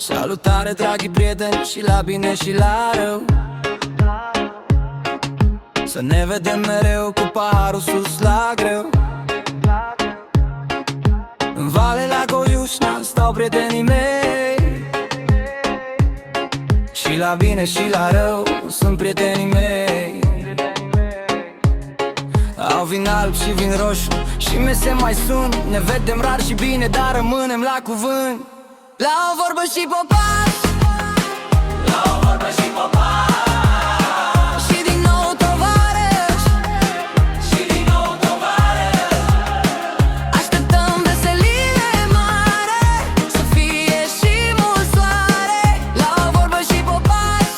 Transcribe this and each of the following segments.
Salutare, draghi prieteni, și la bine și la rău. Să ne vedem mereu cu paharul sus la greu. În vale la Coiușna stau prietenii mei, și la bine și la rău sunt prietenii mei. Au vin alb și vin roșu și mese mai sunt. Ne vedem rar și bine, dar rămânem la cuvânt. La o vorbă și popas, la o vorbă și popas, și din nou tovarăși, și din nou tovarăși. Așteptăm veselie mare, să fie și mult soare. La o vorbă și popas,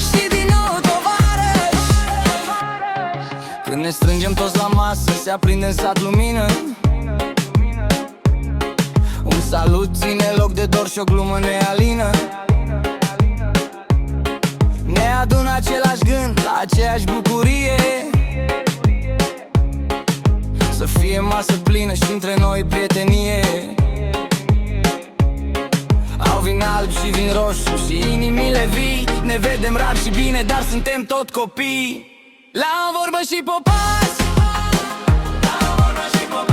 și din nou tovarăși. Când ne strângem toți la masă, se aprinde în sat lumină. Un salut ține loc de dor și o glumă ne alină. Ne adună același gând la aceeași bucurie, să fie masă plină și între noi prietenie. Au vin alb și vin roșu și inimile vii. Ne vedem rar și bine, dar suntem tot copii. La o vorbă și popas, la o vorbă și popas.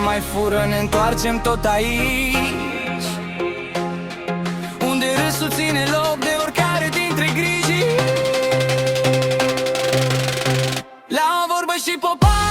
Mai fură, ne întoarcem tot aici, unde râsul ține loc de oricare dintre griji. La o vorbă și popas.